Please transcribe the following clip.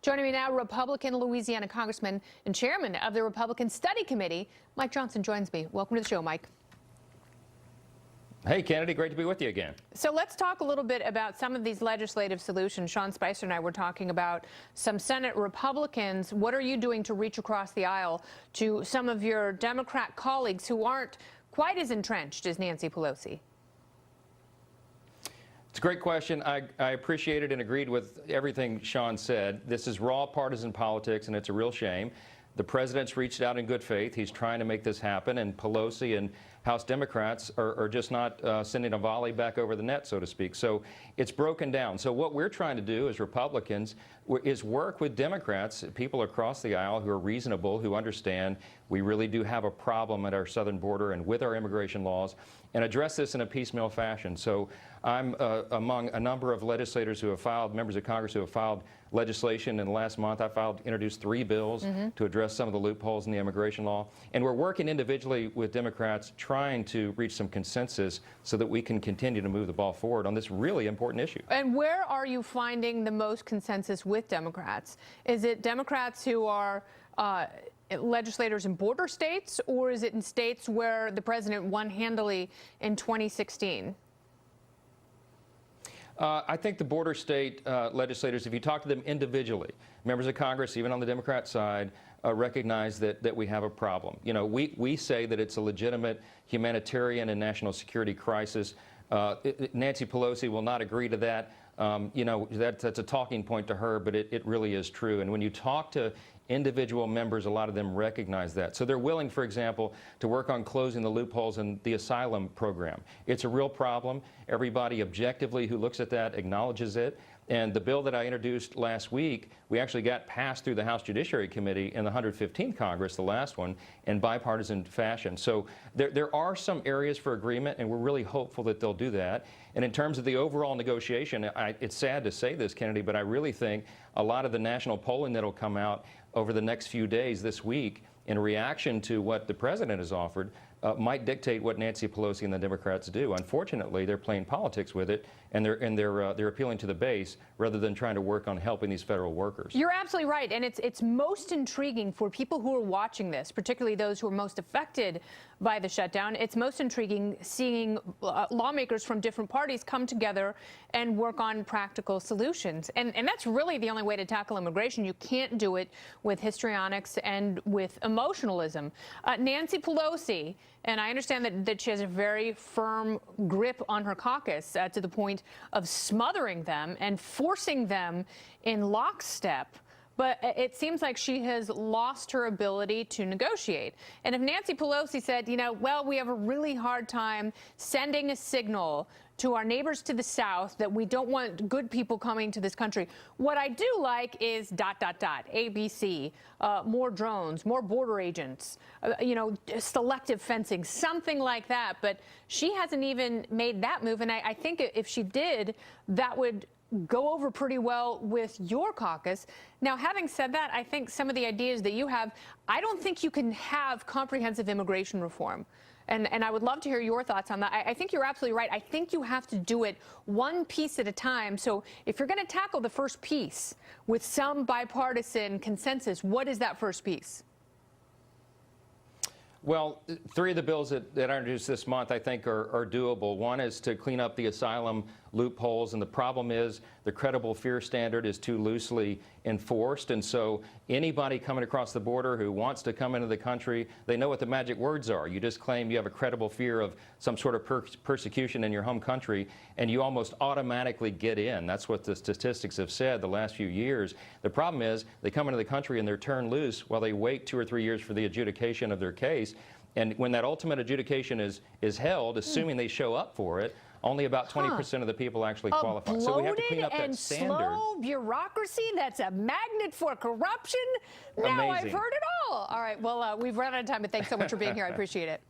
Joining me now, Republican Louisiana Congressman and Chairman of the Republican Study Committee, Mike Johnson joins me. Welcome to the show, Mike. Hey, Kennedy, great to be with you again. So let's talk a little bit about some of these legislative solutions. Sean Spicer and I were talking about some Senate Republicans. What are you doing to reach across the aisle to some of your Democrat colleagues who aren't quite as entrenched as Nancy Pelosi? It's a great question. I appreciate it and agreed with everything Sean said. This is raw partisan politics, and it's a real shame. The president's reached out in good faith. He's trying to make this happen, and Pelosi and House Democrats are just not sending a volley back over the net, so to speak. So it's broken down. So what we're trying to do as Republicans is work with Democrats, people across the aisle who are reasonable, who understand we really do have a problem at our southern border and with our immigration laws, and address this in a piecemeal fashion. So I'm among a number of legislators who have filed, members of Congress who have filed legislation. In the last month, I introduced 3 bills to address some of the loopholes in the immigration law. And we're working individually with Democrats, trying to reach some consensus so that we can continue to move the ball forward on this really important issue. And where are you finding the most consensus with Democrats? Is it Democrats who are legislators in border states, or is it in states where the president won handily in 2016? I think the border state legislators, if you talk to them individually, members of Congress, even on the Democrat side, recognize that we have a problem. You know, we say that it's a legitimate humanitarian and national security crisis. Nancy Pelosi will not agree to that. You know, that's a talking point to her, but it really is true. And when you talk to individual members, a lot of them recognize that. So they're willing, for example, to work on closing the loopholes in the asylum program. It's a real problem. Everybody objectively who looks at that acknowledges it. And the bill that I introduced last week, we actually got passed through the House Judiciary Committee in the 115th Congress, the last one, in bipartisan fashion. So there are some areas for agreement, and we're really hopeful that they'll do that. And in terms of the overall negotiation, it's sad to say this, Kennedy, but I really think a lot of the national polling that will come out over the next few days this week in reaction to what the president has offered might dictate what Nancy Pelosi and the Democrats do. Unfortunately, they're playing politics with it, and they're appealing to the base rather than trying to work on helping these federal workers. You're absolutely right, and it's most intriguing for people who are watching this, particularly those who are most affected by the shutdown. It's most intriguing seeing lawmakers from different parties come together and work on practical solutions. And that's really the only way to tackle immigration. You can't do it with histrionics and with emotionalism. Nancy Pelosi, and I understand that she has a very firm grip on her caucus to the point of smothering them and forcing them in lockstep. But it seems like she has lost her ability to negotiate. And if Nancy Pelosi said, you know, well, we have a really hard time sending a signal to our neighbors to the south that we don't want good people coming to this country. What I do like is ... ABC, more drones, more border agents, you know, selective fencing, something like that. But she hasn't even made that move. And I think if she did, that would go over pretty well with your caucus. Now, having said that, I think some of the ideas that you have, I don't think you can have comprehensive immigration reform. And I would love to hear your thoughts on that. I think you're absolutely right. I think you have to do it one piece at a time. So if you're going to tackle the first piece with some bipartisan consensus, what is that first piece? Well, 3 of the bills that I introduced this month, I think, are doable. One is to clean up the asylum loopholes, and the problem is the credible fear standard is too loosely enforced, and so anybody coming across the border who wants to come into the country, they know what the magic words are. You just claim you have a credible fear of some sort of persecution in your home country, and you almost automatically get in. That's what the statistics have said the last few years. The problem is they come into the country and they're turned loose while they wait 2 or 3 years for the adjudication of their case. And when that ultimate adjudication is held, assuming they show up for it, only about 20% of the people actually qualify. So we have to clean up that standard. Slow bureaucracy that's a magnet for corruption. Now I've heard it all. All right, well, we've run out of time, but thanks so much for being here. I appreciate it.